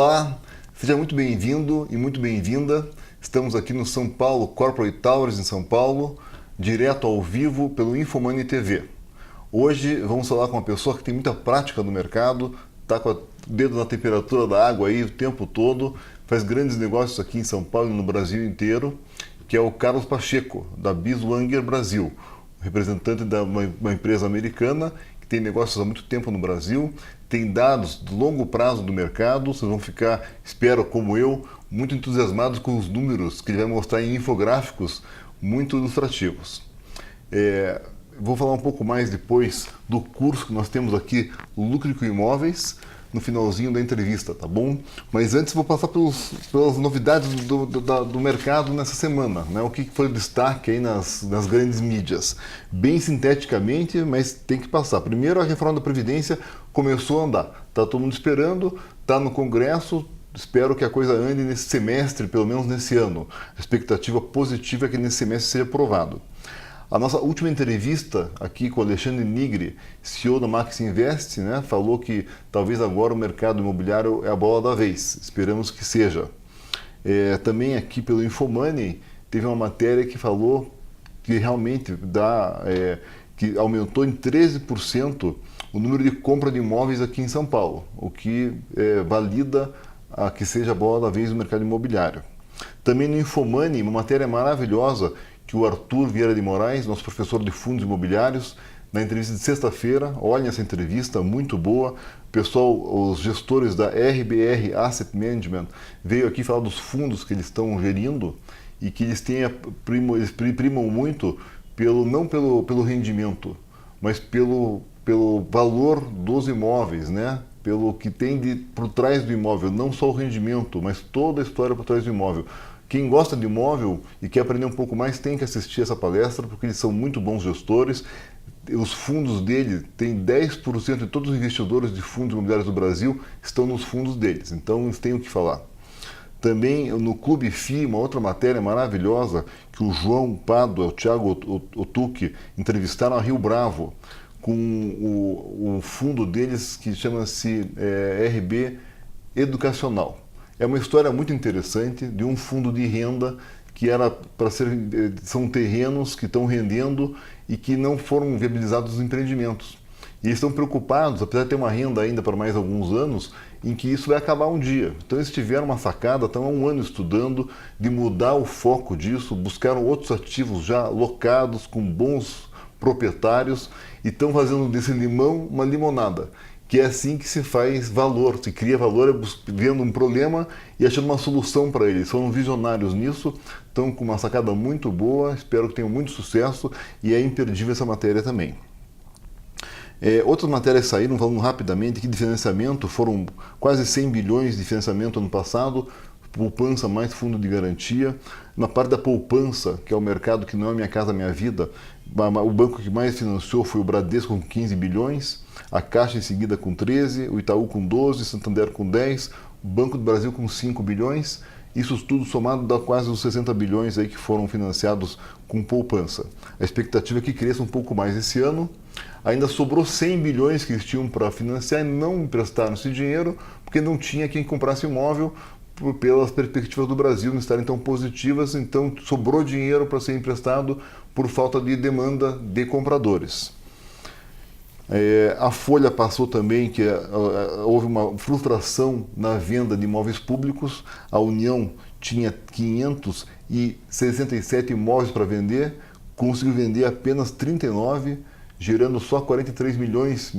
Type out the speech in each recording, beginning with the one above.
Olá, seja muito bem-vindo e muito bem-vinda. Estamos aqui no São Paulo Corporate Towers, em São Paulo, direto ao vivo pelo Infomoney TV. Hoje vamos falar com uma pessoa que tem muita prática no mercado, está com o dedo na temperatura da água aí o tempo todo, faz grandes negócios aqui em São Paulo e no Brasil inteiro, que é o Carlos Pacheco, da Biswanger Brasil, representante de uma empresa americana que tem negócios há muito tempo no Brasil, tem dados de longo prazo do mercado. Vocês vão ficar, espero como eu, muito entusiasmados com os números que ele vai mostrar em infográficos muito ilustrativos. Vou falar um pouco mais depois do curso que nós temos aqui, Lucre com Imóveis, no finalzinho da entrevista, tá bom? Mas antes vou passar pelas novidades do mercado nessa semana, né? O que foi o destaque aí nas grandes mídias. Bem sinteticamente, mas tem que passar. Primeiro, a reforma da Previdência começou a andar. Tá todo mundo esperando, tá no Congresso. Espero que a coisa ande nesse semestre, pelo menos nesse ano. A expectativa positiva é que nesse semestre seja aprovado. A nossa última entrevista aqui com o Alexandre Nigri, CEO da Max Invest, né, falou que talvez agora o mercado imobiliário é a bola da vez. Esperamos que seja. Também aqui pelo Infomoney teve uma matéria que falou que realmente que aumentou em 13% o número de compra de imóveis aqui em São Paulo, o que valida a que seja a bola da vez no mercado imobiliário. Também no Infomoney, uma matéria maravilhosa que o Arthur Vieira de Moraes, nosso professor de fundos imobiliários, na entrevista de sexta-feira, olhem essa entrevista, muito boa. O pessoal, os gestores da RBR Asset Management, veio aqui falar dos fundos que eles estão gerindo e que eles primam muito não pelo rendimento, mas pelo valor dos imóveis, né? Pelo que tem por trás do imóvel, não só o rendimento, mas toda a história por trás do imóvel. Quem gosta de imóvel e quer aprender um pouco mais tem que assistir essa palestra, porque eles são muito bons gestores. Os fundos dele, tem 10% de todos os investidores de fundos imobiliários do Brasil estão nos fundos deles, então eles têm o que falar. Também no Clube FI, uma outra matéria maravilhosa, que o João Pádua, o Thiago Otucci entrevistaram a Rio Bravo, com o fundo deles que chama-se RB Educacional. É uma história muito interessante de um fundo de renda que era são terrenos que estão rendendo e que não foram viabilizados os empreendimentos. E eles estão preocupados, apesar de ter uma renda ainda para mais alguns anos, em que isso vai acabar um dia. Então eles tiveram uma sacada, estão há um ano estudando, de mudar o foco disso, buscaram outros ativos já locados, com bons proprietários, e estão fazendo desse limão uma limonada. Que é assim que se faz valor, se cria valor vendo um problema e achando uma solução para ele. São visionários nisso, estão com uma sacada muito boa, espero que tenham muito sucesso e é imperdível essa matéria também. Outras matérias saíram, falando rapidamente, que de financiamento foram quase 100 bilhões de financiamento ano passado, poupança mais fundo de garantia. Na parte da poupança, que é o mercado que não é Minha Casa Minha Vida, o banco que mais financiou foi o Bradesco com 15 bilhões, a Caixa em seguida com 13, o Itaú com 12, Santander com 10, o Banco do Brasil com 5 bilhões, isso tudo somado dá quase os 60 bilhões aí que foram financiados com poupança. A expectativa é que cresça um pouco mais esse ano. Ainda sobrou 100 bilhões que eles tinham para financiar e não emprestaram esse dinheiro porque não tinha quem comprasse imóvel, pelas perspectivas do Brasil não estarem tão positivas, então sobrou dinheiro para ser emprestado por falta de demanda de compradores. A Folha passou também que houve uma frustração na venda de imóveis públicos. A União tinha 567 imóveis para vender, conseguiu vender apenas 39, gerando só 43 milhões,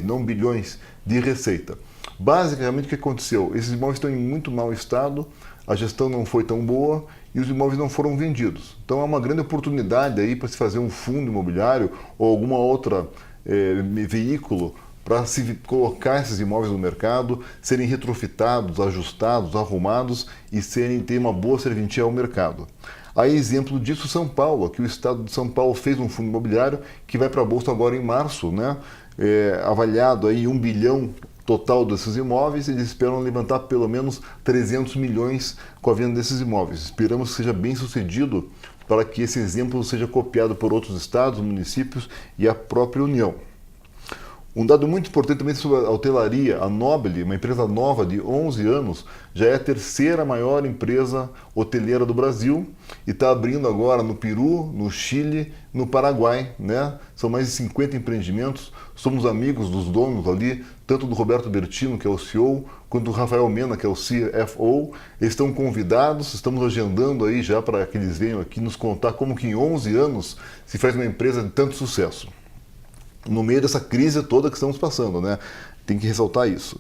não bilhões, de receita. Basicamente o que aconteceu? Esses imóveis estão em muito mau estado, a gestão não foi tão boa e os imóveis não foram vendidos. Então é uma grande oportunidade aí para se fazer um fundo imobiliário ou alguma outra veículo para se colocar esses imóveis no mercado, serem retrofitados, ajustados, arrumados e ter uma boa serventia ao mercado. Aí exemplo disso São Paulo, que o estado de São Paulo fez um fundo imobiliário que vai para a bolsa agora em março, né? Avaliado aí 1 bilhão total desses imóveis, eles esperam levantar pelo menos 300 milhões com a venda desses imóveis. Esperamos que seja bem sucedido para que esse exemplo seja copiado por outros estados, municípios e a própria União. Um dado muito importante também sobre a hotelaria, a Nobile, uma empresa nova de 11 anos, já é a terceira maior empresa hoteleira do Brasil e está abrindo agora no Peru, no Chile, no Paraguai, né? São mais de 50 empreendimentos, somos amigos dos donos ali, tanto do Roberto Bertino, que é o CEO, quanto do Rafael Mena, que é o CFO. Eles estão convidados, estamos agendando aí já para que eles venham aqui nos contar como que em 11 anos se faz uma empresa de tanto sucesso. No meio dessa crise toda que estamos passando, né? Tem que ressaltar isso.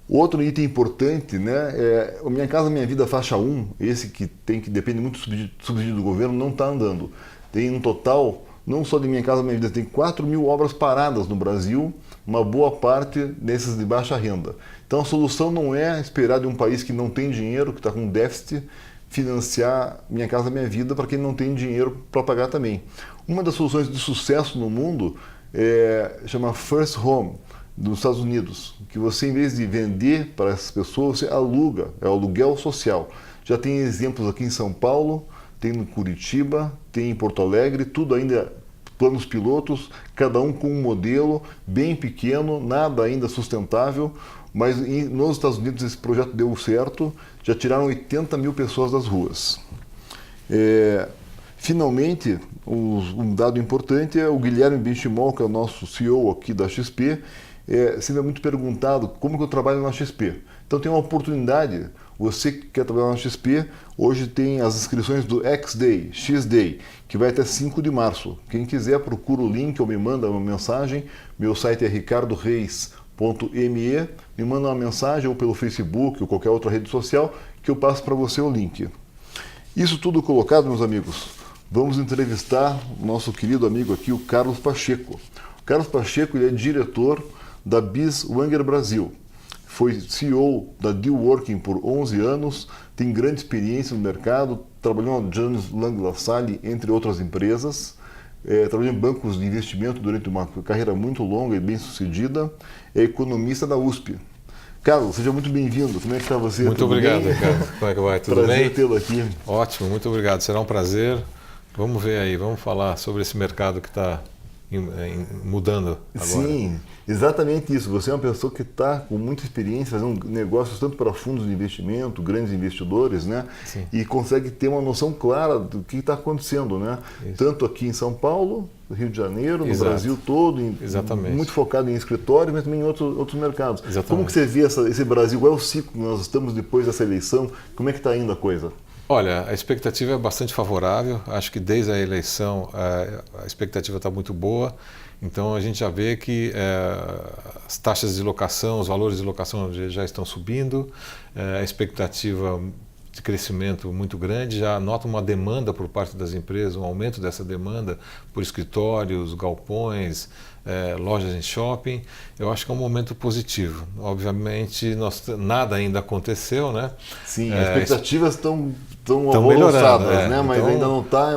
Outro item importante, né, é o Minha Casa Minha Vida faixa 1, esse que depende muito do subsídio do governo, não está andando. Tem um total, não só de Minha Casa Minha Vida, tem 4.000 obras paradas no Brasil, uma boa parte desses de baixa renda. Então a solução não é esperar de um país que não tem dinheiro, que está com déficit, financiar Minha Casa Minha Vida para quem não tem dinheiro para pagar também. Uma das soluções de sucesso no mundo chama First Home, dos Estados Unidos, que você, em vez de vender para essas pessoas, você aluga, é o aluguel social. Já tem exemplos aqui em São Paulo, tem no Curitiba, tem em Porto Alegre, tudo ainda planos pilotos, cada um com um modelo bem pequeno, nada ainda sustentável, mas nos Estados Unidos esse projeto deu certo, já tiraram 80 mil pessoas das ruas. Finalmente, um dado importante é o Guilherme Benchimol, que é o nosso CEO aqui da XP, sempre é muito perguntado como que eu trabalho na XP. Então tem uma oportunidade, você que quer trabalhar na XP, hoje tem as inscrições do X-Day, X-Day, que vai até 5 de março. Quem quiser procura o link ou me manda uma mensagem, meu site é ricardoreis.me, me manda uma mensagem ou pelo Facebook ou qualquer outra rede social que eu passo para você o link. Isso tudo colocado, meus amigos, vamos entrevistar o nosso querido amigo aqui, o Carlos Pacheco. O Carlos Pacheco ele é diretor da Biswanger Brasil. Foi CEO da Deal Working por 11 anos, tem grande experiência no mercado, trabalhou na Jones Lang LaSalle, entre outras empresas, trabalhou em bancos de investimento durante uma carreira muito longa e bem sucedida, é economista da USP. Carlos, seja muito bem-vindo. Como é que está você? Muito obrigado, Ricardo. Como é que vai? Tudo bem? Prazer tê-lo aqui. Ótimo, muito obrigado. Será um prazer. Vamos ver aí, vamos falar sobre esse mercado que está mudando agora. Sim, exatamente isso. Você é uma pessoa que está com muita experiência fazendo negócios tanto para fundos de investimento, grandes investidores, né? Sim. E consegue ter uma noção clara do que está acontecendo, né? Isso. Tanto aqui em São Paulo, Rio de Janeiro, no Exato. Brasil todo, Exatamente. Muito focado em escritórios, mas também em outros mercados. Exatamente. Como que você vê esse Brasil? Qual é o ciclo que nós estamos depois dessa eleição? Como é que está indo a coisa? Olha, a expectativa é bastante favorável. Acho que desde a eleição a expectativa está muito boa. Então a gente já vê que as taxas de locação, os valores de locação já estão subindo, a expectativa de crescimento muito grande, já nota uma demanda por parte das empresas, um aumento dessa demanda por escritórios, galpões, lojas em shopping. Eu acho que é um momento positivo. Obviamente nada ainda aconteceu, né? Sim, as expectativas estão melhorando, né? Mas então, ainda não está.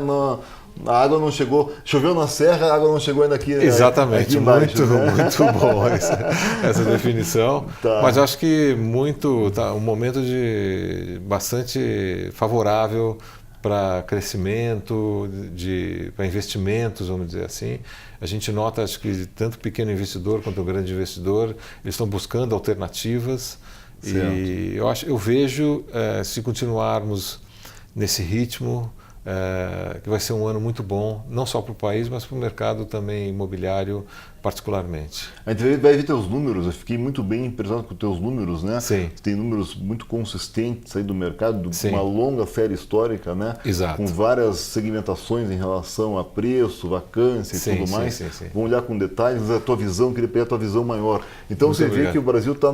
A água não chegou, choveu na serra, a água não chegou ainda aqui. Exatamente, aqui embaixo, muito bom essa definição. Tá. Mas eu acho que um momento bastante favorável para crescimento, para investimentos, vamos dizer assim. A gente nota, acho que tanto o pequeno investidor quanto o grande investidor, eles estão buscando alternativas. Certo. E eu vejo, se continuarmos nesse ritmo, que vai ser um ano muito bom, não só para o país, mas para o mercado também imobiliário particularmente. A gente vai ver teus números, eu fiquei muito bem impressionado com teus números, né? Sim. Você tem números muito consistentes aí do mercado, Sim. uma longa série histórica, né? Exato. Com várias segmentações em relação a preço, vacância e Sim, tudo sim, mais. sim. Vamos olhar com detalhes, mas a tua visão, queria pegar a tua visão maior. Então Muito você obrigado. vê que o Brasil está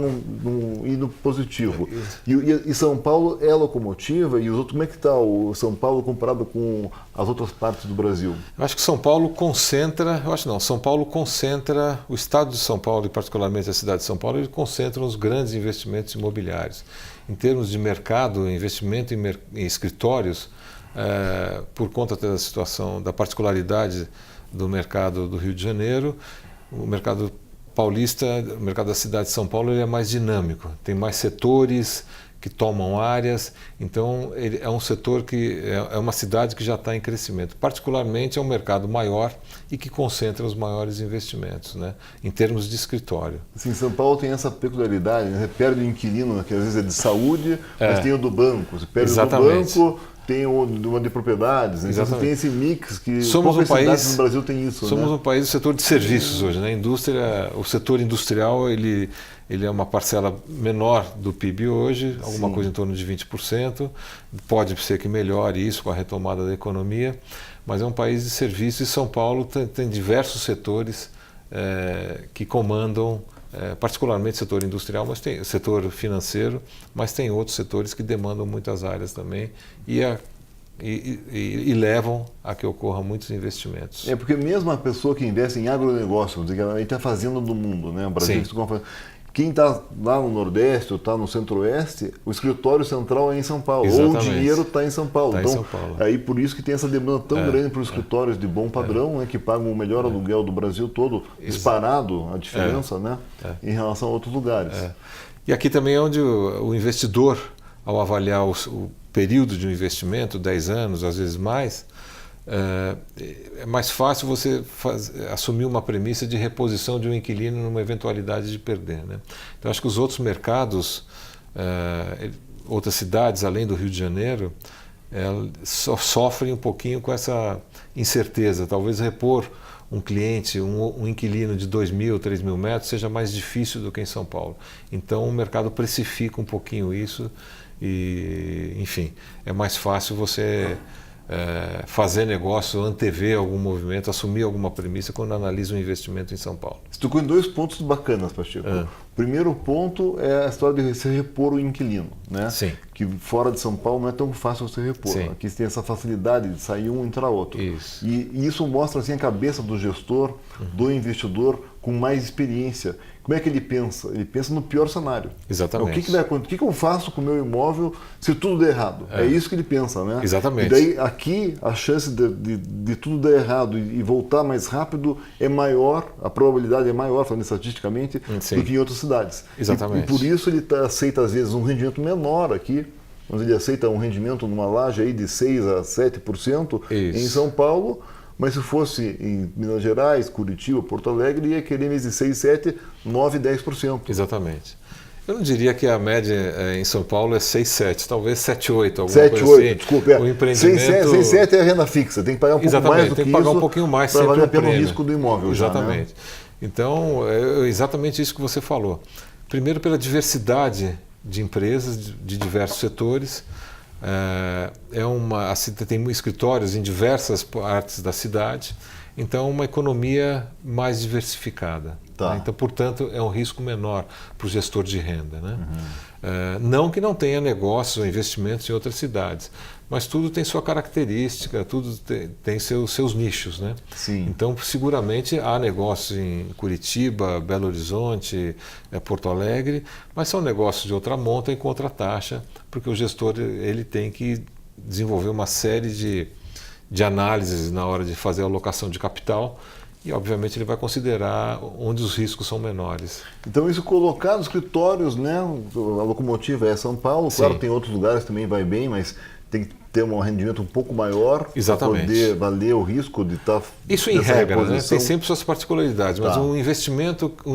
indo positivo. E São Paulo é a locomotiva, e os outros, como é que está o São Paulo comparado com as outras partes do Brasil? Eu acho que São Paulo concentra, o estado de São Paulo e particularmente a cidade de São Paulo, ele concentra os grandes investimentos imobiliários. Em termos de mercado, investimento em escritórios, por conta da situação, da particularidade do mercado do Rio de Janeiro, o mercado paulista, o mercado da cidade de São Paulo, ele é mais dinâmico, tem mais setores que tomam áreas. Então, ele é um setor que é uma cidade que já está em crescimento. Particularmente, é um mercado maior e que concentra os maiores investimentos, né, em termos de escritório. Assim, São Paulo tem essa peculiaridade, né? Você perde o inquilino, que às vezes é de saúde, mas tem o do banco. Você perde o do banco, tem uma de propriedades. Né? Então, você tem esse mix que poucas cidades no Brasil tem isso. Somos né? um país do setor de serviços hoje, né? O setor industrial, ele é uma parcela menor do PIB hoje, alguma coisa em torno de 20%. Pode ser que melhore isso com a retomada da economia, mas é um país de serviços e São Paulo tem diversos setores que comandam, particularmente o setor industrial, mas tem o setor financeiro, mas tem outros setores que demandam muitas áreas também e levam a que ocorram muitos investimentos. Porque mesmo a pessoa que investe em agronegócio, vamos dizer que ela está fazendo do mundo, né? O Brasil, quem está lá no Nordeste ou está no Centro-Oeste, o escritório central é em São Paulo, ou o dinheiro está em São Paulo. Então, aí por isso que tem essa demanda tão grande para os escritórios de bom padrão, né, que pagam o melhor aluguel do Brasil todo, disparado a diferença, né, em relação a outros lugares. E aqui também é onde o investidor, ao avaliar o período de um investimento, 10 anos, às vezes mais, é mais fácil você assumir uma premissa de reposição de um inquilino numa eventualidade de perder, né? Então, acho que os outros mercados, outras cidades além do Rio de Janeiro, sofrem um pouquinho com essa incerteza. Talvez repor um cliente, um inquilino de 2.000, 3.000 metros seja mais difícil do que em São Paulo. Então, o mercado precifica um pouquinho isso e, enfim, é mais fácil você fazer negócio, antever algum movimento, assumir alguma premissa quando analisa um investimento em São Paulo. Você tocou em 2 pontos bacanas, Pacheco. O primeiro ponto é a história de você repor o inquilino, né? Sim. Que fora de São Paulo não é tão fácil você repor. Sim. Aqui você tem essa facilidade de sair um e entrar outro. Isso. E isso mostra assim, a cabeça do gestor, do investidor com mais experiência. Como é que ele pensa? Ele pensa no pior cenário. Exatamente. O que vai acontecer? O que eu faço com o meu imóvel se tudo der errado? É isso que ele pensa, né? Exatamente. E daí aqui a chance de tudo dar errado e voltar mais rápido é maior, a probabilidade é maior, falando estatisticamente, do que em outras cidades. Exatamente. E por isso ele aceita às vezes um rendimento menor aqui, mas ele aceita um rendimento numa laje aí de 6% a 7% em São Paulo. Mas se fosse em Minas Gerais, Curitiba, Porto Alegre, ia querer mês de 6, 7, 9, 10%. Exatamente. Eu não diria que a média em São Paulo é 6, 7, talvez 7, 8, alguma 7, coisa 8, assim. desculpa. O empreendimento... 6, 7 é a renda fixa, tem que pagar um pouco mais do que tem que pagar um pouquinho mais para sempre valer a um pena o prêmio. risco do imóvel. Exatamente. Já, né? Então, é exatamente isso que você falou. Primeiro, pela diversidade de empresas de diversos setores. Tem escritórios em diversas partes da cidade, então uma economia mais diversificada. Né? Então, portanto, é um risco menor para o gestor de renda. Né? Não que não tenha negócios ou investimentos em outras cidades, mas tudo tem sua característica, tudo tem seus nichos. Né? Sim. Então, seguramente há negócios em Curitiba, Belo Horizonte, Porto Alegre, mas são negócios de outra monta e com outra taxa, porque o gestor ele tem que desenvolver uma série de análises na hora de fazer a alocação de capital e, obviamente, ele vai considerar onde os riscos são menores. Então, isso colocar nos escritórios, né? A locomotiva é São Paulo, claro, tem outros lugares que também vai bem, mas tem que ter um rendimento um pouco maior para poder valer o risco de estar... Isso em regra, né? Tem sempre suas particularidades, mas um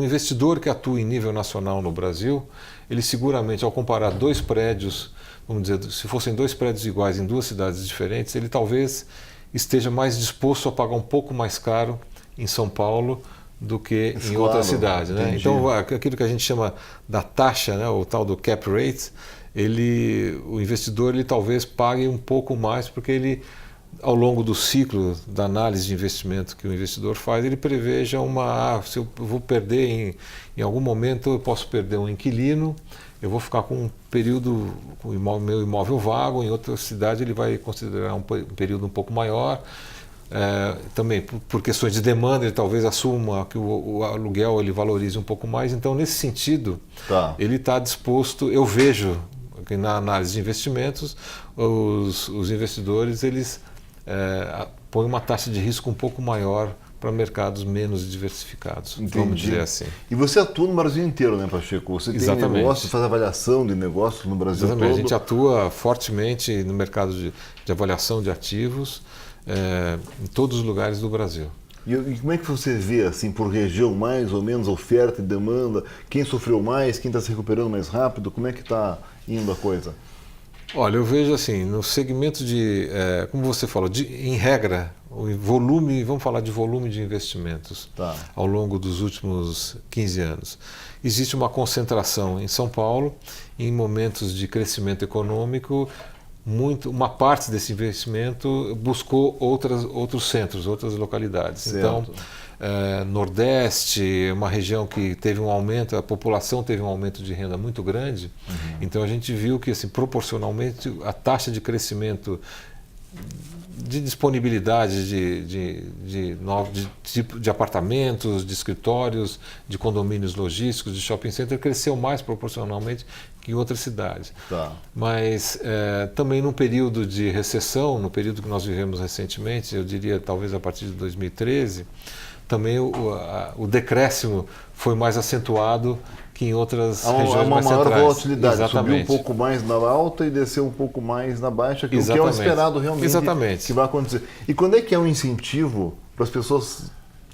investidor que atua em nível nacional no Brasil, ele seguramente, ao comparar 2 prédios, vamos dizer, se fossem 2 prédios iguais em 2 cidades diferentes, ele talvez esteja mais disposto a pagar um pouco mais caro em São Paulo do que em outra cidade. Né? Então, aquilo que a gente chama da taxa, né? O tal do cap rate, o investidor ele talvez pague um pouco mais porque ele, ao longo do ciclo da análise de investimento que o investidor faz, ele preveja se eu vou perder em algum momento, eu posso perder um inquilino, eu vou ficar com um período com o meu imóvel vago, em outra cidade ele vai considerar um período um pouco maior. Também por questões de demanda, ele talvez assuma que o aluguel ele valorize um pouco mais. Então, nesse sentido, ele está disposto, eu vejo que na análise de investimentos, os investidores eles põem uma taxa de risco um pouco maior para mercados menos diversificados, Entendi. vamos dizer assim. E você atua no Brasil inteiro, né, Pacheco? Você tem Exatamente. negócio, faz avaliação de negócios no Brasil Exatamente. todo? A gente atua fortemente no mercado de avaliação de ativos em todos os lugares do Brasil. E como é que você vê, assim, por região, mais ou menos, oferta e demanda? Quem sofreu mais? Quem está se recuperando mais rápido? Como é que está indo a coisa? Olha, eu vejo assim, no segmento como você falou, em regra, o volume, vamos falar de volume de investimentos ao longo dos últimos 15 anos. Existe uma concentração em São Paulo, em momentos de crescimento econômico, uma parte desse investimento buscou outros centros, outras localidades. Certo. Então, Nordeste, uma região que teve um aumento, a população teve um aumento de renda muito grande. Então a gente viu que, assim, proporcionalmente, a taxa de crescimento de disponibilidade de apartamentos, de escritórios, de condomínios logísticos, de shopping center, cresceu mais proporcionalmente que em outras cidades. Mas também num período de recessão, no período que nós vivemos recentemente, eu diria talvez a partir de 2013, também o decréscimo foi mais acentuado que em outras regiões mais centrais. Há uma maior volatilidade, Exatamente. Subiu um pouco mais na alta e desceu um pouco mais na baixa, que Exatamente. o que é o esperado realmente Exatamente. que vai acontecer. E quando é que é um incentivo para as pessoas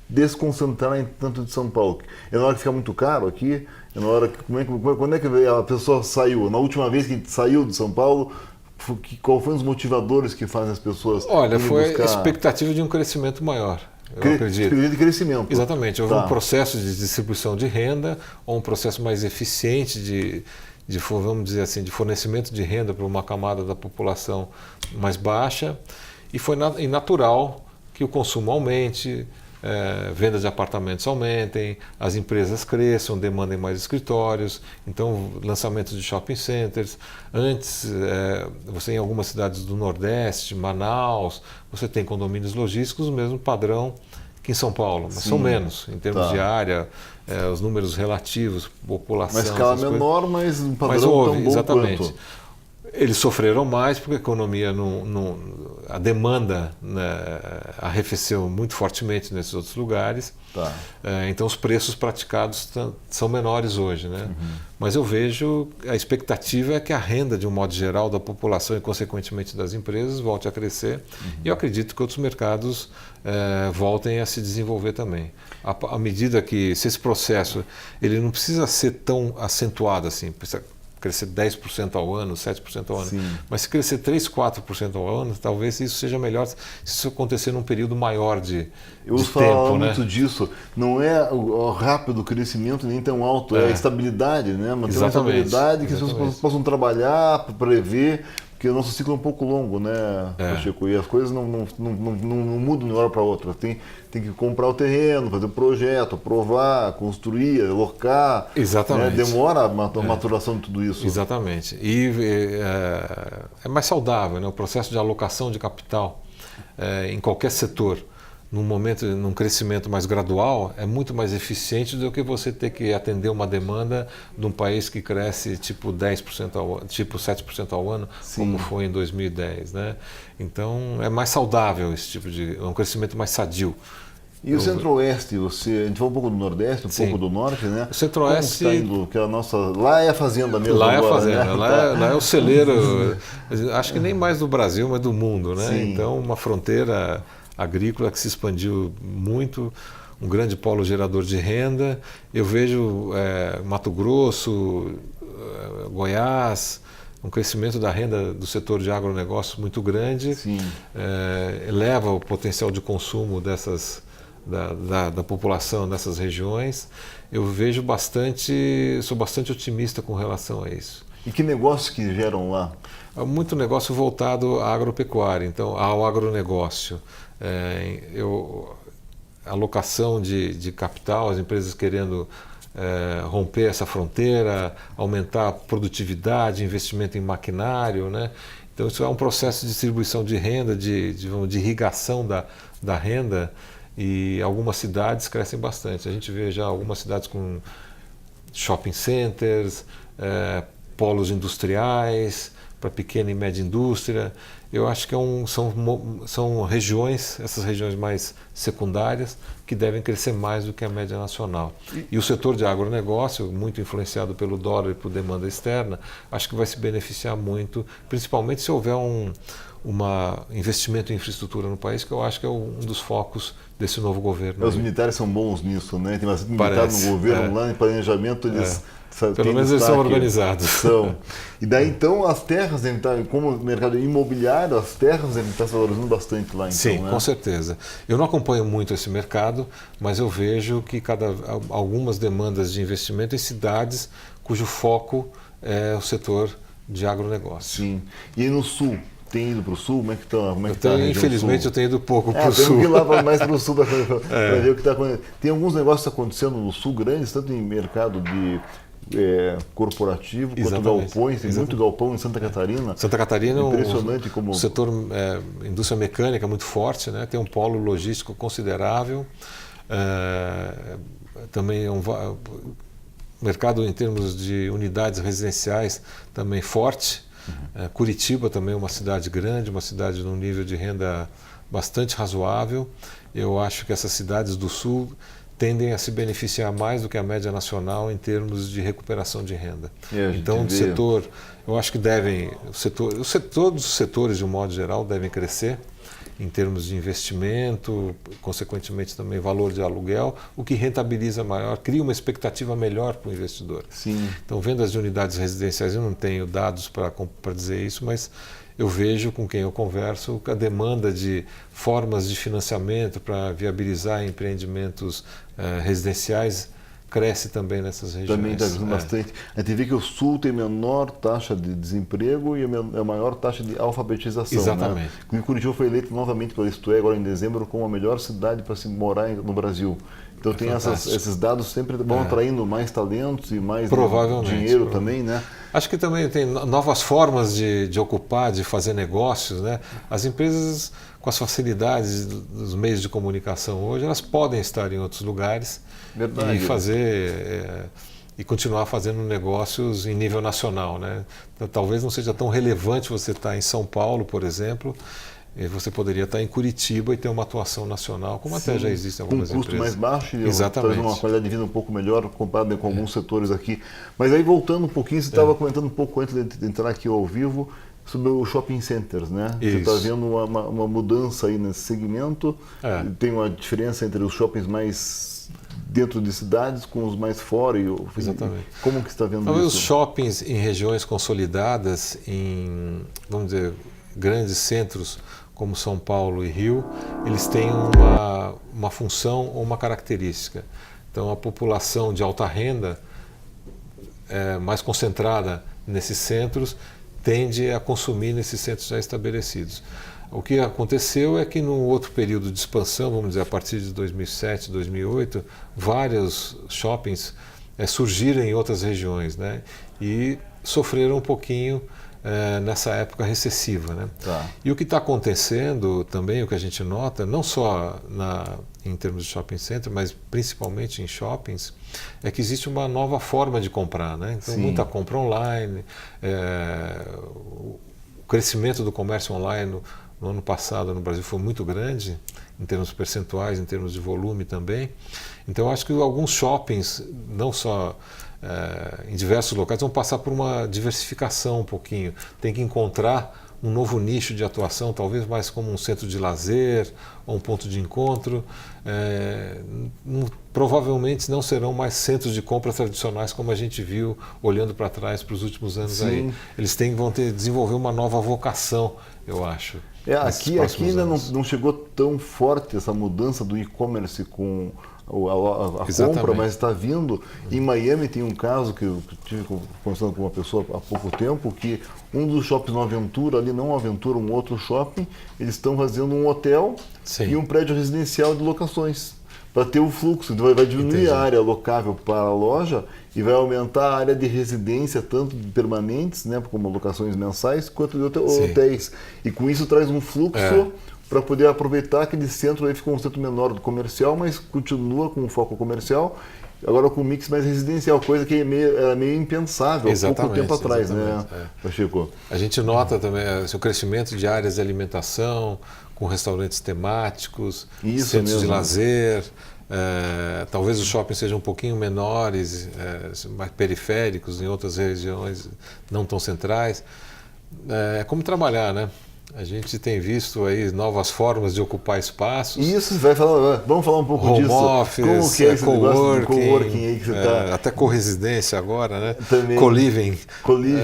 desconcentrarem tanto de São Paulo? É na hora que fica muito caro aqui? É na hora que, quando é que a pessoa saiu? Na última vez que saiu de São Paulo, qual foram os motivadores que fazem as pessoas foi buscar... a expectativa de um crescimento maior. Eu acredito. De crescimento. Exatamente. Houve um processo de distribuição de renda ou um processo mais eficiente vamos dizer assim, de fornecimento de renda para uma camada da população mais baixa, e foi natural que o consumo aumente, vendas de apartamentos aumentem, as empresas cresçam, demandem mais escritórios, então lançamentos de shopping centers. Antes, você em algumas cidades do Nordeste, Manaus, você tem condomínios logísticos, o mesmo padrão que em São Paulo, mas são menos em termos de área, os números relativos, população. Uma escala menor, mas um padrão tão bom exatamente. quanto. Eles sofreram mais porque a economia a demanda, né, arrefeceu muito fortemente nesses outros lugares. Então os preços praticados são menores hoje, né? Mas eu vejo, a expectativa é que a renda, de um modo geral, da população e consequentemente das empresas volte a crescer. E eu acredito que outros mercados voltem a se desenvolver também. À medida que, se esse processo ele não precisa ser tão acentuado assim, precisa crescer 10% ao ano, 7% ao ano. Sim. Mas se crescer 3%, 4% ao ano, talvez isso seja melhor se isso acontecer num período maior de Eu tempo. falo né? muito disso. Não é o rápido crescimento nem tão alto, é a estabilidade, né? Manter uma estabilidade que as pessoas possam trabalhar, prever, porque o nosso ciclo é um pouco longo, né, Pacheco? E as coisas não mudam de uma hora para outra. Tem que comprar o terreno, fazer o projeto, aprovar, construir, alocar. Exatamente. Né? Demora a maturação de tudo isso. Exatamente. E é mais saudável, né? O processo de alocação de capital em qualquer setor, num crescimento mais gradual, é muito mais eficiente do que você ter que atender uma demanda de um país que cresce tipo 10% ao ano, tipo 7% ao ano, como foi em 2010, né? Então é mais saudável esse tipo é um crescimento mais sadio. E o Centro-Oeste, a gente falou um pouco do Nordeste, um pouco do Norte, né? O Centro-Oeste... Como está indo? Que a nossa... Lá é a fazenda mesmo. Lá agora, é a fazenda, né? lá é o celeiro, acho que nem mais do Brasil, mas do mundo, né? Sim. Então uma fronteira agrícola que se expandiu muito, um grande polo gerador de renda. Eu vejo Mato Grosso, Goiás, um crescimento da renda do setor de agronegócio muito grande, eleva o potencial de consumo da população nessas regiões. Eu vejo sou bastante otimista com relação a isso. E que negócios que geram lá? Muito negócio voltado à agropecuária, então ao agronegócio. Alocação de capital, as empresas querendo romper essa fronteira, aumentar a produtividade, investimento em maquinário, né? Então isso é um processo de distribuição de renda, de irrigação da renda, e algumas cidades crescem bastante. A gente vê já algumas cidades com shopping centers, polos industriais para pequena e média indústria. eu acho que são regiões, essas regiões mais secundárias, que devem crescer mais do que a média nacional. E o setor de agronegócio, muito influenciado pelo dólar e por demanda externa, acho que vai se beneficiar muito, principalmente se houver um investimento em infraestrutura no país, que eu acho que é um dos focos desse novo governo. Os militares são bons nisso, né? Tem bastante militar no governo, lá em planejamento eles... Pelo menos eles são organizados. E daí então as terras, como mercado imobiliário, as terras devem estar se valorizando bastante lá. Então, sim, né? Com certeza. Eu não acompanho muito esse mercado, mas eu vejo que algumas demandas de investimento em cidades cujo foco é o setor de agronegócio. Sim. E aí no sul? Tem ido para o sul? Como é que está? Infelizmente eu tenho ido pouco para o sul. Tem que ir lá mais para o sul para ver o que está acontecendo. Tem alguns negócios acontecendo no sul grandes, tanto em mercado de corporativo, quanto galpões. Tem muito galpão em Santa Catarina. Santa Catarina impressionante como... O setor indústria mecânica muito forte, né? Tem um polo logístico considerável. Também é um mercado em termos de unidades residenciais também forte. Curitiba também é uma cidade grande, uma cidade num nível de renda bastante razoável. Eu acho que essas cidades do sul tendem a se beneficiar mais do que a média nacional em termos de recuperação de renda. Então, o setor, eu acho que todos os setores, de um modo geral, devem crescer em termos de investimento, consequentemente também valor de aluguel, o que rentabiliza maior, cria uma expectativa melhor para o investidor. Sim. Então, vendas de unidades residenciais, eu não tenho dados para dizer isso, mas eu vejo com quem eu converso a demanda de formas de financiamento para viabilizar empreendimentos residenciais cresce também nessas regiões. Também está crescendo bastante. A gente vê que o Sul tem menor taxa de desemprego e a maior taxa de alfabetização. Exatamente. Né? Curitiba foi eleito novamente pela Isto É, agora em dezembro, como a melhor cidade para se morar no Brasil. Então tem esses dados sempre vão atraindo mais talentos e mais dinheiro também, né? Acho que também tem novas formas de ocupar, de fazer negócios, né? As empresas, com as facilidades dos meios de comunicação hoje, elas podem estar em outros lugares. Verdade. E fazer e continuar fazendo negócios em nível nacional, né? Então, talvez não seja tão relevante você estar em São Paulo, por exemplo. Você poderia estar em Curitiba e ter uma atuação nacional, como até já existe em algumas empresas. Com um custo mais baixo e trazendo uma qualidade de vida um pouco melhor comparado com alguns setores aqui. Mas aí voltando um pouquinho, você estava comentando um pouco antes de entrar aqui ao vivo sobre os shopping centers, né? Isso. Você está vendo uma mudança aí nesse segmento. Tem uma diferença entre os shoppings mais dentro de cidades com os mais fora. Exatamente. Como que você está vendo Talvez isso? Os shoppings em regiões consolidadas, em, vamos dizer, grandes centros como São Paulo e Rio, eles têm uma função ou uma característica. Então, a população de alta renda, mais concentrada nesses centros, tende a consumir nesses centros já estabelecidos. O que aconteceu é que, no outro período de expansão, vamos dizer, a partir de 2007, 2008, vários shoppings surgiram em outras regiões, né? E sofreram um pouquinho nessa época recessiva, né? E o que está acontecendo também, o que a gente nota, não só em termos de shopping center, mas principalmente em shoppings, é que existe uma nova forma de comprar, né? Então, muita compra online, o crescimento do comércio online no ano passado no Brasil foi muito grande, em termos percentuais, em termos de volume também. Então, eu acho que alguns shoppings, não só em diversos locais, vão passar por uma diversificação um pouquinho. Tem que encontrar um novo nicho de atuação, talvez mais como um centro de lazer ou um ponto de encontro. Provavelmente não serão mais centros de compra tradicionais como a gente viu olhando para trás para os últimos anos. Aí. Eles vão desenvolver uma nova vocação, eu acho. Aqui ainda não chegou tão forte essa mudança do e-commerce com a compra, mas está vindo. Em Miami tem um caso que eu tive conversando com uma pessoa há pouco tempo, que um dos shoppings no Aventura, ali não Aventura, um outro shopping, eles estão fazendo um hotel e um prédio residencial de locações, para ter o fluxo. Vai diminuir a área locável para a loja e vai aumentar a área de residência, tanto de permanentes, né, como locações mensais, quanto de hotéis. E com isso traz um fluxo para poder aproveitar aquele centro. Aí ficou um centro menor do comercial, mas continua com o foco comercial agora com mix mais residencial, coisa que era meio impensável há pouco tempo atrás, né, Pacheco? A gente nota também o crescimento de áreas de alimentação, com restaurantes temáticos, centros de lazer. Talvez os shoppings sejam um pouquinho menores, mais periféricos, em outras regiões não tão centrais. É como trabalhar, né? A gente tem visto aí novas formas de ocupar espaços. Isso, vamos falar um pouco disso. Home office, como que é esse coworking aí que você tá... até co-residência agora, né? Também. Co-living. Co-living.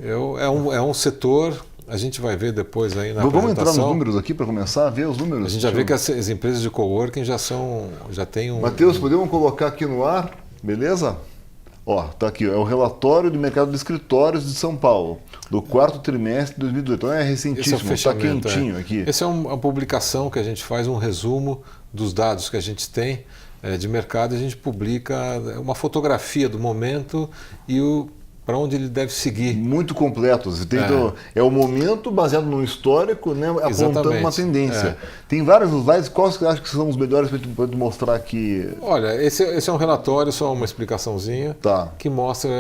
É um setor, a gente vai ver depois aí na Vamos apresentação. entrar nos números aqui para começar a ver os números. A gente já vê que as empresas de coworking já têm um... Matheus, podemos colocar aqui no ar, beleza? Ó, tá aqui, é o relatório do mercado de escritórios de São Paulo, do quarto trimestre de 2018. Então é recentíssimo, está quentinho aqui. Essa é uma publicação que a gente faz, um resumo dos dados que a gente tem de mercado. A gente publica uma fotografia do momento e para onde ele deve seguir. Muito completos. É o momento baseado no histórico, né, apontando uma tendência. Tem vários slides. Quais que eu acho que são os melhores para te mostrar aqui? Olha, esse é um relatório, só uma explicaçãozinha, que mostra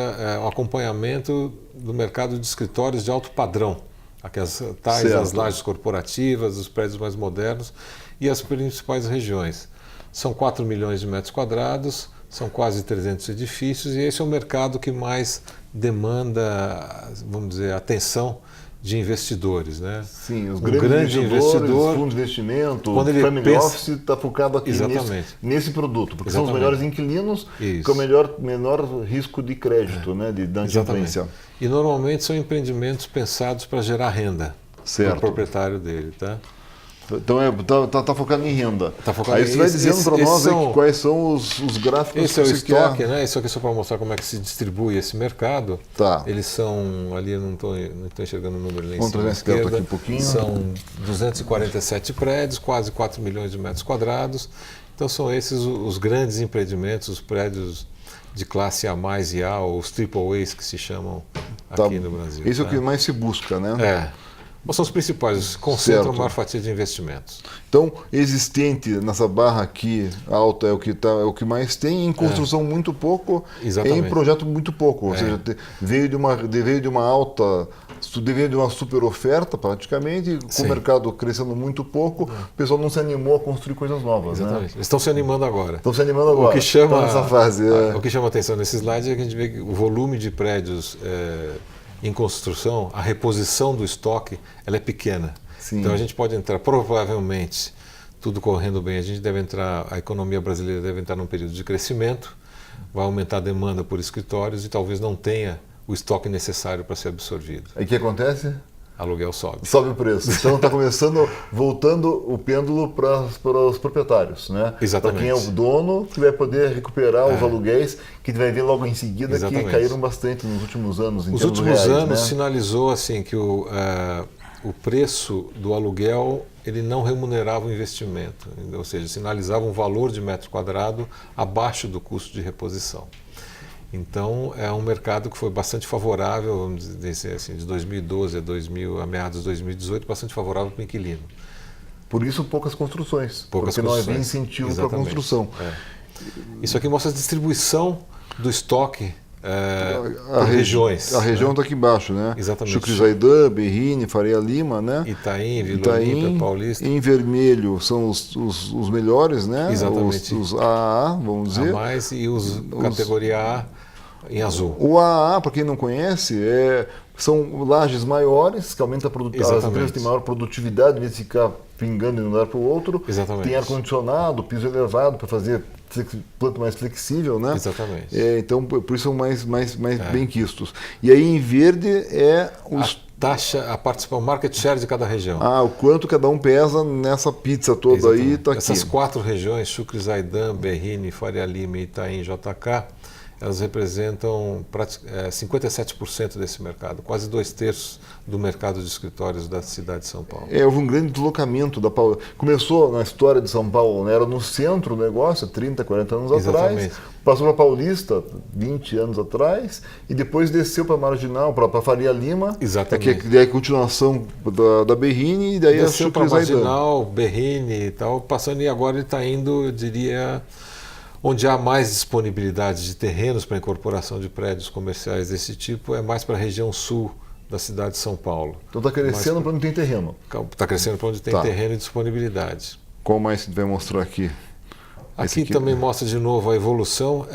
o acompanhamento do mercado de escritórios de alto padrão. As lajes corporativas, os prédios mais modernos e as principais regiões. São 4 milhões de metros quadrados, são quase 300 edifícios e esse é o mercado que mais demanda, vamos dizer, atenção de investidores, né? Sim, os grandes investidores, fundos de investimento, o family office está focado aqui nesse produto, porque são os melhores inquilinos com o menor risco de crédito, né, de inadimplência. E normalmente são empreendimentos pensados para gerar renda para o proprietário dele, tá? Então tá focado em renda. Aí você vai dizendo para nós quais são os gráficos esse que você estoque, né? Isso aqui é só para mostrar como é que se distribui esse mercado. Eles são, ali eu não estou enxergando o número lá em cima à esquerda, aqui um pouquinho. São 247 prédios, quase 4 milhões de metros quadrados. Então são esses os grandes empreendimentos, os prédios de classe A mais e A, ou os triple A's que se chamam aqui no Brasil. Esse é o que mais se busca, né? São os principais, concentram a maior fatia de investimentos. Então, existente nessa barra aqui alta é o que mais tem, em construção muito pouco, em projeto muito pouco. Ou seja, veio de uma alta, veio de uma super oferta praticamente, com o mercado crescendo muito pouco, o pessoal não se animou a construir coisas novas. Exatamente. Né? Eles estão se animando agora. Estão se animando agora. Nessa fase. O que chama atenção nesse slide é que a gente vê que o volume de prédios em construção, a reposição do estoque, ela é pequena. Então a gente pode entrar, provavelmente, tudo correndo bem, a economia brasileira deve entrar num período de crescimento, vai aumentar a demanda por escritórios e talvez não tenha o estoque necessário para ser absorvido. Aí o que acontece? Aluguel sobe. Sobe o preço. Então está voltando o pêndulo para os proprietários, né? Exatamente. Para quem é o dono, que vai poder recuperar os aluguéis, que vai ver logo em seguida que caíram bastante nos últimos anos. Os últimos anos sinalizou assim que o preço do aluguel ele não remunerava o investimento, ou seja, sinalizava um valor de metro quadrado abaixo do custo de reposição. Então, é um mercado que foi bastante favorável, vamos dizer assim, de 2012 a meados de 2018, bastante favorável para o inquilino. Por isso, poucas construções, porque não havia incentivo para a construção. Isso aqui mostra a distribuição do estoque por regiões. A região está aqui embaixo, né? Exatamente. Chucrizaidan, Berrini, Faria Lima, né? Itaim, Vila Olímpia, Paulista. Em vermelho são os melhores, né? Exatamente. Os AAA, vamos dizer. A mais e os categoria A em azul. O AAA, para quem não conhece, são lajes maiores, que aumenta as empresas têm maior produtividade, em vez de ficar pingando de um lugar para o outro. Exatamente. Tem ar-condicionado, piso elevado para fazer planta mais flexível, né? Exatamente. Então, por isso são mais bem quistos. E aí em verde o market share de cada região. O quanto cada um pesa nessa pizza toda aí, está aqui. Essas 4 regiões, Chucrizaidan, Berrini, Faria Lima, Itaim, JK, elas representam 57% desse mercado, quase 2/3 do mercado de escritórios da cidade de São Paulo. Houve um grande deslocamento da Paulo. Começou na história de São Paulo, né? Era no centro do negócio, 30, 40 anos atrás, passou para Paulista, 20 anos atrás, e depois desceu para Marginal, para Faria Lima, que é a continuação da Berrini, e daí desceu para Marginal, Berrini e tal, passando, e agora ele está indo, eu diria, Onde há mais disponibilidade de terrenos para incorporação de prédios comerciais desse tipo é mais para a região sul da cidade de São Paulo. Então está crescendo para onde tem terreno. Está crescendo para onde tem terreno e disponibilidade. Qual mais você vai mostrar aqui? Aqui também mostra de novo a evolução.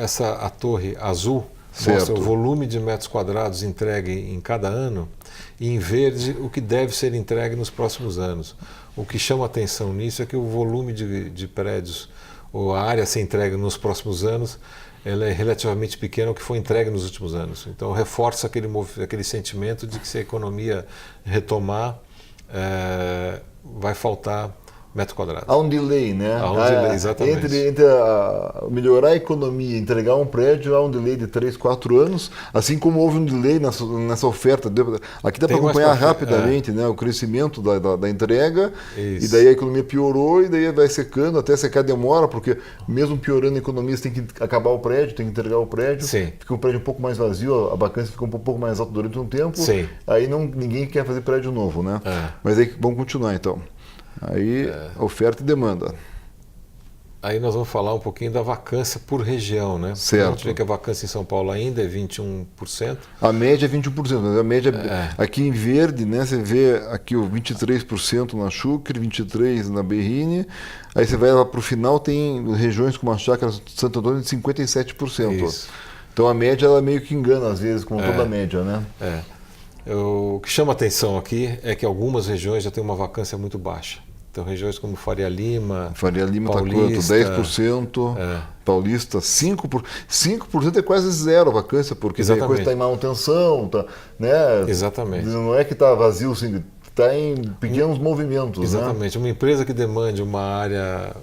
A torre azul mostra o volume de metros quadrados entregue em cada ano e em verde o que deve ser entregue nos próximos anos. O que chama atenção nisso é que o volume de prédios ou a área a ser entregue nos próximos anos ela é relativamente pequena ao que foi entregue nos últimos anos. Então reforça aquele sentimento de que se a economia retomar, vai faltar metro quadrado. Há um delay, né? Há um delay, exatamente. Entre melhorar a economia e entregar um prédio, há um delay de 3, 4 anos, assim como houve um delay nessa oferta. Aqui dá para acompanhar rapidamente né, o crescimento da entrega, e daí a economia piorou, e daí vai secando, até secar demora, porque mesmo piorando a economia, você tem que acabar o prédio, tem que entregar o prédio, fica o prédio um pouco mais vazio, a vacância fica um pouco mais alta durante um tempo, aí ninguém quer fazer prédio novo, né? Mas aí vamos continuar então. Aí, oferta e demanda. Aí nós vamos falar um pouquinho da vacância por região, né? Certo. A gente vê que a vacância em São Paulo ainda é 21%. A média é 21%, mas a média aqui em verde, né? Você vê aqui o 23% na Chucre, 23% na Berrini. Aí você vai lá para o final, tem regiões como a Chácara Santo Antônio de 57%. Isso. Então a média ela meio que engana às vezes, como toda a média, né? O que chama atenção aqui é que algumas regiões já têm uma vacância muito baixa. Então, regiões como Faria Lima está quanto? 10%. Paulista, 5%. 5% é quase zero a vacância, porque a coisa está em manutenção. Né? Exatamente. Não é que está vazio, assim, está em pequenos movimentos. Exatamente. Né? Uma empresa que demande uma área,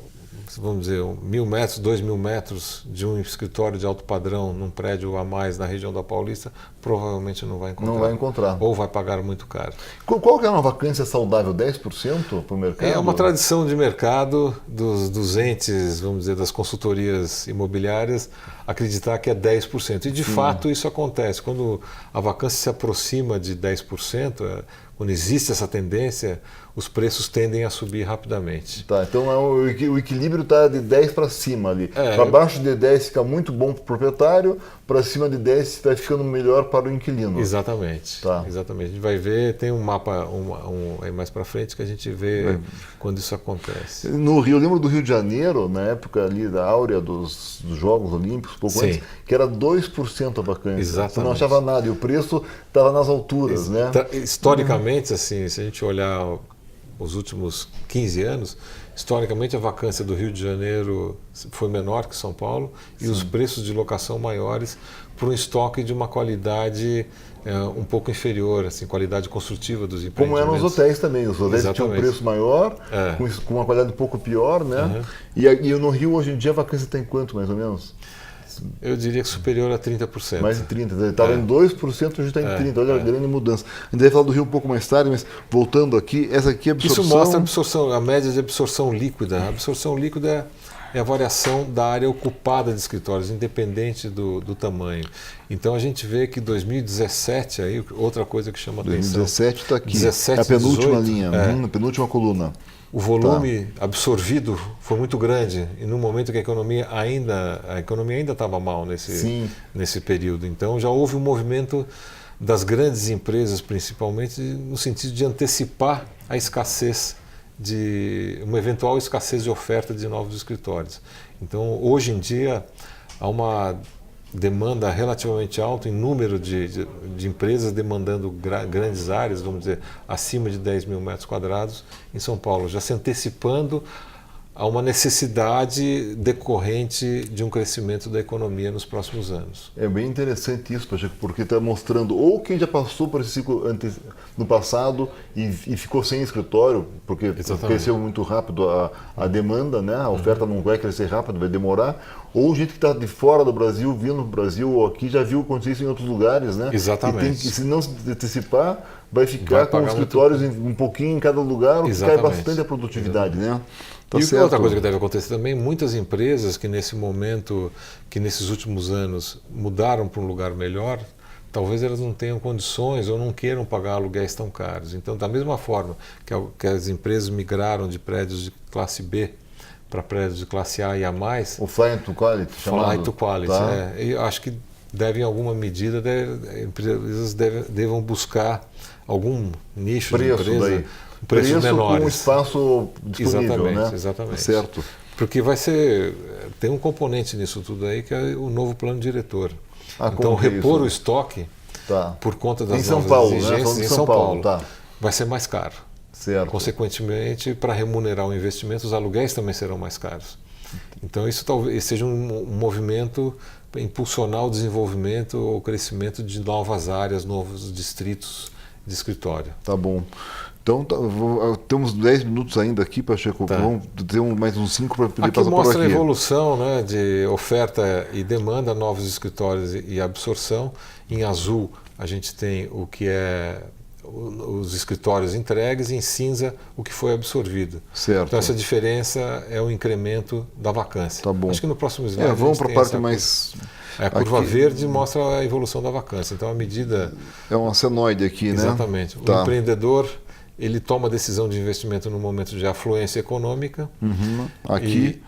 vamos dizer, 1.000 metros, 2.000 metros de um escritório de alto padrão num prédio a mais na região da Paulista, provavelmente não vai encontrar. Não vai encontrar. Ou vai pagar muito caro. Qual que é uma vacância saudável? 10% para o mercado? É uma tradição de mercado dos entes, vamos dizer, das consultorias imobiliárias, acreditar que é 10%. E de fato isso acontece. Quando a vacância se aproxima de 10%, quando existe essa tendência, os preços tendem a subir rapidamente. Tá, então o equilíbrio está de 10 para cima ali. Para baixo de 10 fica muito bom para o proprietário, para cima de 10 vai ficando melhor para o inquilino. Exatamente. Exatamente. A gente vai ver, tem um mapa aí mais para frente que a gente vê quando isso acontece. No Rio, eu lembro do Rio de Janeiro, na época ali da áurea dos Jogos Olímpicos, pouco antes, que era 2% a vacância. Exatamente. Você não achava nada, e o preço estava nas alturas, né? Historicamente, assim, se a gente olhar os últimos 15 anos, historicamente a vacância do Rio de Janeiro foi menor que São Paulo e os preços de locação maiores por um estoque de uma qualidade um pouco inferior, assim, qualidade construtiva dos empreendimentos. Como eram os hotéis também, os hotéis tinham um preço maior, com uma qualidade um pouco pior, né? E no Rio hoje em dia a vacância está em quanto mais ou menos? Eu diria que superior a 30%. Mais de 30%. Estava em 2%, hoje está em 30%. Olha a grande mudança. A gente vai falar do Rio um pouco mais tarde, mas voltando aqui, essa aqui é a absorção. Isso mostra a absorção, a média de absorção líquida. A absorção líquida é a variação da área ocupada de escritórios, independente do tamanho. Então a gente vê que 2017, aí, outra coisa que chama atenção. 2017 está aqui. 17, é a penúltima 18, linha, a penúltima coluna. O volume absorvido foi muito grande e no momento que a economia ainda estava mal nesse período. Então já houve um movimento das grandes empresas, principalmente, no sentido de antecipar a escassez uma eventual escassez de oferta de novos escritórios. Então hoje em dia há uma demanda relativamente alta em número de empresas demandando grandes áreas, vamos dizer, acima de 10.000 metros quadrados em São Paulo, já se antecipando a uma necessidade decorrente de um crescimento da economia nos próximos anos. É bem interessante isso, Pacheco, porque está mostrando ou quem já passou por esse ciclo no passado e ficou sem escritório, porque cresceu muito rápido a demanda, né? A oferta não vai crescer rápido, vai demorar, ou gente que está de fora do Brasil, vindo para o Brasil ou aqui, já viu acontecer isso em outros lugares, né? Exatamente. E se não se antecipar, vai ficar com escritórios um pouquinho em cada lugar, o que cai bastante a produtividade, né? Tá e outra coisa que deve acontecer também, muitas empresas que nesse momento, que nesses últimos anos mudaram para um lugar melhor, talvez elas não tenham condições ou não queiram pagar aluguéis tão caros. Então, da mesma forma que as empresas migraram de prédios de classe B para prédios de classe A e A+. O Flight to Quality, chamado. Flight to Quality, tá? Eu acho que devem, em alguma medida, empresas devam buscar algum nicho de empresa, preços menores. Com espaço disponível, exatamente, né? Exatamente. Certo. Porque tem um componente nisso tudo aí que é o novo plano diretor. Então, repor o estoque, por conta das novas exigências, em São Paulo, vai ser mais caro. Certo. Consequentemente, para remunerar o investimento, os aluguéis também serão mais caros. Então, isso talvez seja um movimento para impulsionar o desenvolvimento ou crescimento de novas áreas, novos distritos de escritório. Tá bom. Então, temos 10 minutos ainda aqui, Pacheco. Vamos ter mais uns 5 para poder passar por aqui. Aqui mostra a evolução, né, de oferta e demanda, novos escritórios e absorção. Em azul, a gente tem o que é os escritórios entregues, e em cinza, o que foi absorvido. Certo. Então, essa diferença é o incremento da vacância. Tá bom. Acho que no próximo slide vamos para a parte mais... A curva verde mostra a evolução da vacância. Então, a medida... É uma senoide aqui, né? Exatamente. O empreendedor, ele toma a decisão de investimento no momento de afluência econômica. Aqui,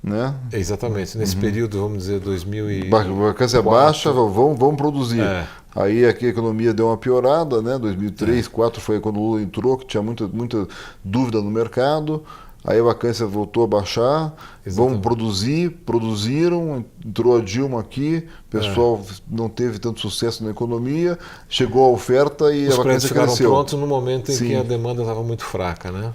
né? Exatamente. Nesse período, vamos dizer, 2000 e... Vacância baixa, vamos produzir. Aí aqui a economia deu uma piorada, né? 2003, 2004 foi quando o Lula entrou, que tinha muita dúvida no mercado. Aí a vacância voltou a baixar, vamos produziram, entrou a Dilma aqui, o pessoal não teve tanto sucesso na economia, chegou a oferta e a vacância ficaram cresceu. Prontos no momento em que a demanda estava muito fraca, né?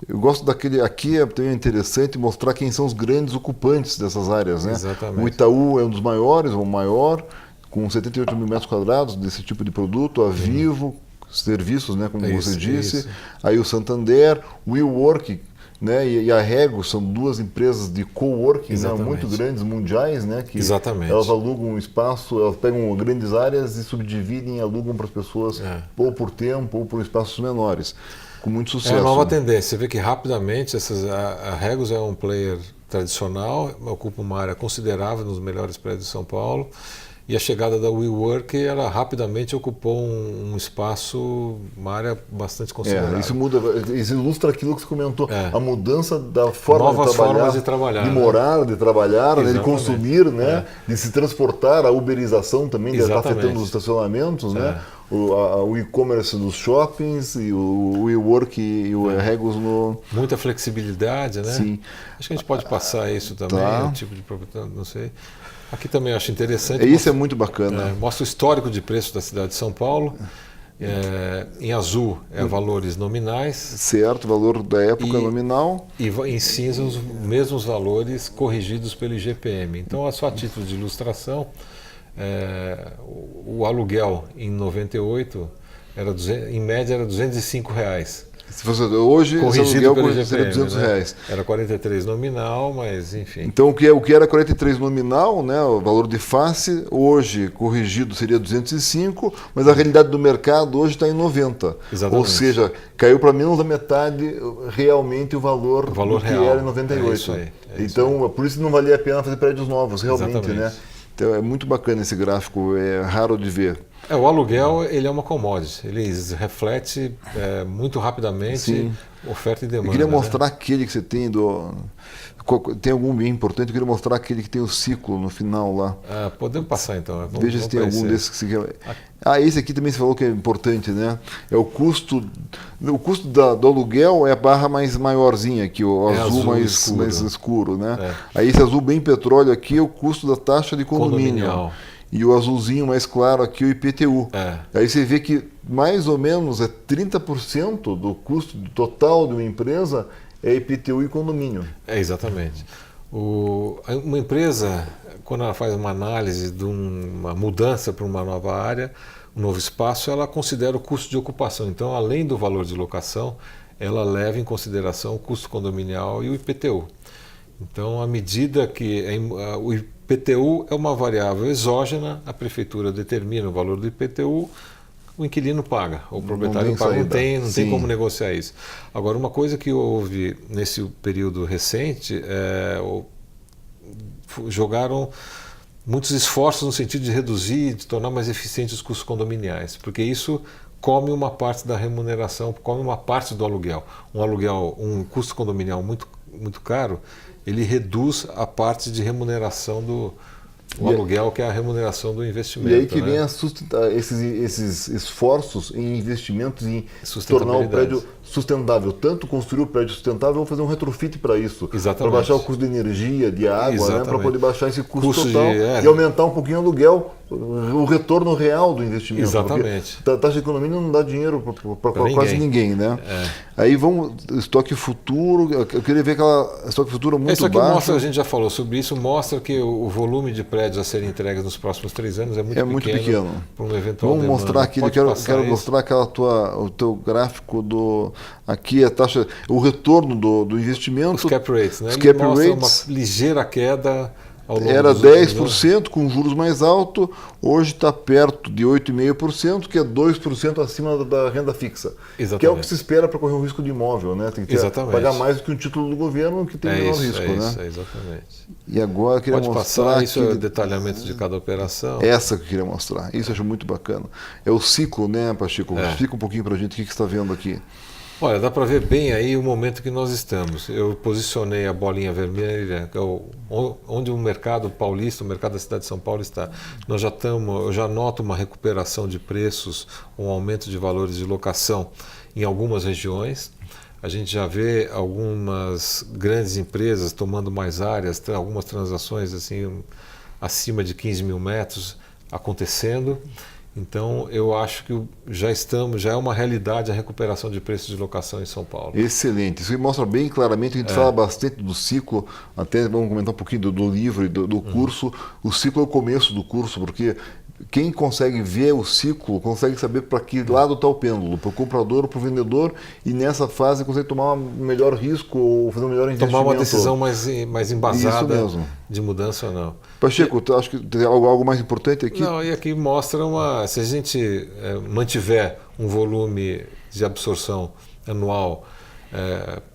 Eu gosto daquele, aqui também é interessante mostrar quem são os grandes ocupantes dessas áreas, né? Exatamente. O Itaú é um dos maiores, ou o maior, com 78 mil metros quadrados desse tipo de produto, a Vivo, serviços, né, como você disse, aí o Santander, o WeWork, né, e a Rego, são duas empresas de coworking, né, muito grandes, mundiais, né, que elas alugam um espaço, elas pegam grandes áreas e subdividem e alugam para as pessoas ou por tempo ou por espaços menores, com muito sucesso. É a nova tendência, você vê que rapidamente a Regus é um player tradicional, ocupa uma área considerável nos melhores prédios de São Paulo. E a chegada da WeWork, ela rapidamente ocupou um espaço, uma área bastante considerável. Isso ilustra aquilo que você comentou, a mudança da forma formas de trabalhar, de morar, de trabalhar, né, de consumir, né, de se transportar, a uberização também está afetando os estacionamentos, né, o e-commerce dos shoppings e o WeWork e o Regus no... Muita flexibilidade, né? Sim. Acho que a gente pode passar isso também, o tipo de propriedade, não sei. Aqui também acho interessante. Isso é muito bacana. Mostra o histórico de preço da cidade de São Paulo. Em azul é valores nominais. Certo, valor da época nominal. E em cinza os mesmos valores corrigidos pelo IGPM. Então, só a título de ilustração, o aluguel em 98, em média, era R$205. Se fosse hoje, corrigido pelo seria IGPM, R$200. Era 43 nominal, mas enfim. Então o que era 43 nominal, né, o valor de face, hoje corrigido seria 205, mas a realidade do mercado hoje está em 90. Exatamente. Ou seja, caiu para menos da metade realmente o valor do que real. Era em 98. Isso aí, então, por isso não valia a pena fazer prédios novos, realmente, né? Então é muito bacana esse gráfico, é raro de ver. O aluguel, ele é uma commodity, ele reflete muito rapidamente oferta e demanda. Eu queria mostrar aquele que você tem tem algum bem importante, eu queria mostrar aquele que tem o ciclo no final lá. Podemos passar então. Veja se tem algum desses que você quer. Esse aqui também você falou que é importante, né? É o custo do aluguel é a barra mais maiorzinha aqui, o azul mais escuro, né? Aí esse azul bem petróleo aqui é o custo da taxa de condomínio. E o azulzinho mais claro aqui, o IPTU. Aí você vê que mais ou menos 30% do custo total de uma empresa é IPTU e condomínio. Exatamente. Uma empresa, quando ela faz uma análise de uma mudança para uma nova área, um novo espaço, ela considera o custo de ocupação. Então, além do valor de locação, ela leva em consideração o custo condominial e o IPTU. Então, à medida que o IPTU é uma variável exógena, a prefeitura determina o valor do IPTU, o inquilino paga, o proprietário paga, não tem como negociar isso. Agora, uma coisa que houve nesse período recente, jogaram muitos esforços no sentido de reduzir, de tornar mais eficientes os custos condominiais, porque isso come uma parte da remuneração, come uma parte do aluguel. Um custo condominial muito caro, ele reduz a parte de remuneração do aluguel, que é a remuneração do investimento. E aí que né? vem esses esforços em investimentos em tornar o prédio sustentável. Tanto construir o prédio sustentável, ou fazer um retrofit para isso. Exatamente. Para baixar o custo de energia, de água, né? Para poder baixar esse custo total de, e aumentar um pouquinho o aluguel, o retorno real do investimento. Exatamente. Porque a taxa de economia não dá dinheiro para quase ninguém, né? Aí vamos, estoque futuro, eu queria ver aquela estoque futuro muito baixo. Isso aqui mostra, a gente já falou sobre isso, mostra que o volume de prédios a serem entregues nos próximos 3 anos é muito pequeno. Para um eventual vamos demanda. mostrar aqui, eu quero mostrar o teu gráfico aqui a taxa, o retorno do investimento. Os cap rates, né? Os cap rates, uma ligeira queda. Era 10% com juros mais altos, hoje está perto de 8,5%, que é 2% acima da renda fixa. Exatamente. Que é o que se espera para correr o risco de imóvel, né? Tem que pagar mais do que um título do governo, que tem menor risco, né? Isso, exatamente. E agora eu queria mostrar passar, isso é o detalhamento de cada operação. Essa que eu queria mostrar, isso eu acho muito bacana. É o ciclo, né, Pacheco? Explica um pouquinho para a gente o que você está vendo aqui. Olha, dá para ver bem aí o momento que nós estamos. Eu posicionei a bolinha vermelha, que é onde o mercado paulista, o mercado da cidade de São Paulo está. Eu já noto uma recuperação de preços, um aumento de valores de locação em algumas regiões. A gente já vê algumas grandes empresas tomando mais áreas, algumas transações assim acima de 15 mil metros acontecendo. Então, eu acho que já é uma realidade a recuperação de preços de locação em São Paulo. Excelente. Isso mostra bem claramente, a gente fala bastante do ciclo, até vamos comentar um pouquinho do livro e do curso. O ciclo é o começo do curso, porque quem consegue ver o ciclo consegue saber para que lado está o pêndulo, para o comprador ou para o vendedor, e nessa fase consegue tomar um melhor risco ou fazer um melhor investimento. Tomar uma decisão mais embasada de mudança ou não. Pacheco, tu acha que tem algo mais importante aqui? Não, e aqui mostra se a gente mantiver um volume de absorção anual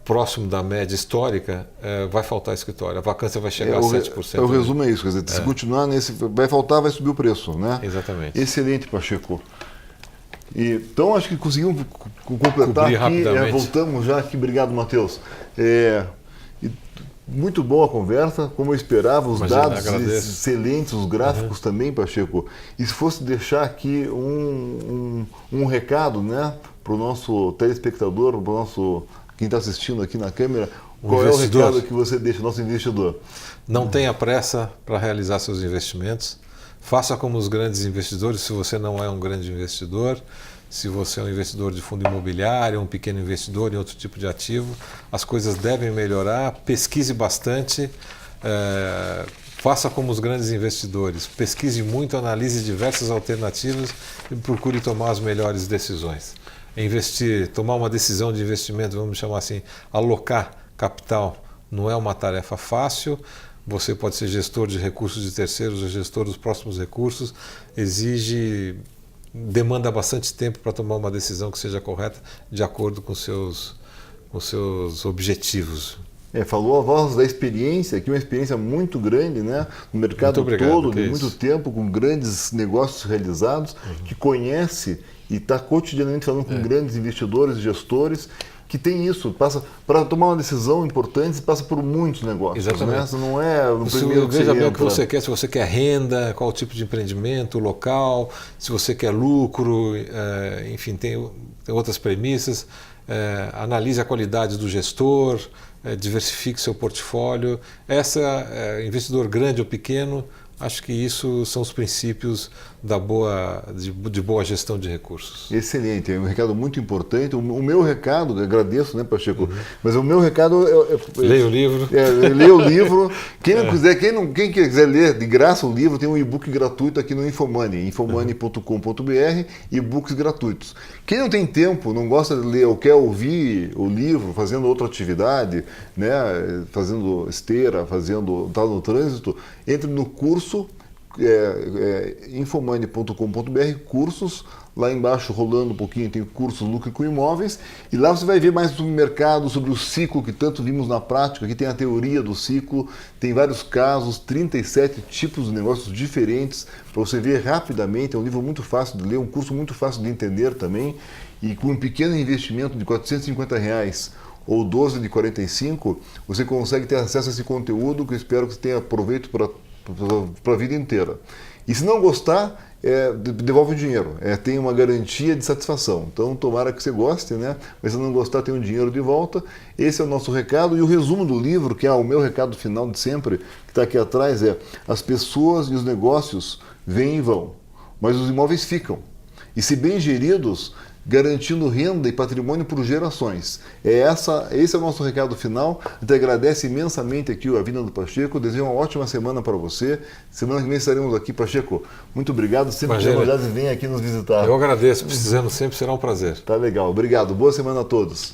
próximo da média histórica, vai faltar escritório. A vacância vai chegar a 7%. O resumo é isso, quer dizer, se continuar nesse, vai faltar, vai subir o preço, né? Exatamente. Excelente, Pacheco. Então, acho que conseguimos completar aqui, voltamos já aqui. Obrigado, Matheus. Muito boa a conversa, como eu esperava, os dados excelentes, os gráficos também, Pacheco. E se fosse deixar aqui um recado, né, para o nosso telespectador, para o nosso quem está assistindo aqui na câmera, qual é o recado que você deixa ao nosso investidor? Não tenha pressa para realizar seus investimentos. Faça como os grandes investidores, se você não é um grande investidor. Se você é um investidor de fundo imobiliário, um pequeno investidor em outro tipo de ativo, as coisas devem melhorar. Pesquise bastante, faça como os grandes investidores. Pesquise muito, analise diversas alternativas e procure tomar as melhores decisões. Investir, tomar uma decisão de investimento, vamos chamar assim, alocar capital, não é uma tarefa fácil. Você pode ser gestor de recursos de terceiros ou gestor dos próximos recursos, demanda bastante tempo para tomar uma decisão que seja correta de acordo com seus objetivos. Falou a voz da experiência, aqui uma experiência muito grande, né? No mercado todo, de muito tempo, com grandes negócios realizados, que conhece e está cotidianamente falando com grandes investidores e gestores, que tem isso, passa para tomar uma decisão importante, passa por muitos negócios. Exatamente. Né? Não é no primeiro que veja bem o que você quer, se você quer renda, qual tipo de empreendimento, local, se você quer lucro, enfim, tem outras premissas. Analise a qualidade do gestor, diversifique seu portfólio. Investidor grande ou pequeno, acho que isso são os princípios de boa gestão de recursos. Excelente, é um recado muito importante. O meu recado, eu agradeço, né, Pacheco? Mas o meu recado leia o livro. Leia o livro. Quem quiser ler de graça o livro, tem um e-book gratuito aqui no Infomoney, infomani.com.br, e-books gratuitos. Quem não tem tempo, não gosta de ler ou quer ouvir o livro fazendo outra atividade, né, fazendo esteira, tá no trânsito, entre no curso infomani.com.br, cursos, lá embaixo rolando um pouquinho tem cursos Lucre com Imóveis, e lá você vai ver mais sobre o mercado, sobre o ciclo que tanto vimos na prática. Aqui tem a teoria do ciclo, tem vários casos, 37 tipos de negócios diferentes para você ver rapidamente. É um livro muito fácil de ler, um curso muito fácil de entender também, e com um pequeno investimento de R$450 ou 12 de 45, você consegue ter acesso a esse conteúdo que eu espero que você tenha proveito para a vida inteira. E se não gostar, devolve o dinheiro. Tem uma garantia de satisfação. Então, tomara que você goste, né? Mas se não gostar, tem o dinheiro de volta. Esse é o nosso recado. E o resumo do livro, que é o meu recado final de sempre, que está aqui atrás, as pessoas e os negócios vêm e vão, mas os imóveis ficam. E se bem geridos, garantindo renda e patrimônio por gerações. Esse é o nosso recado final. A gente agradece imensamente aqui a vinda do Pacheco. Desejo uma ótima semana para você. Semana que vem estaremos aqui, Pacheco. Muito obrigado. Sempre que novidades, vem aqui nos visitar. Eu agradeço. Precisando sempre, será um prazer. Tá legal. Obrigado. Boa semana a todos.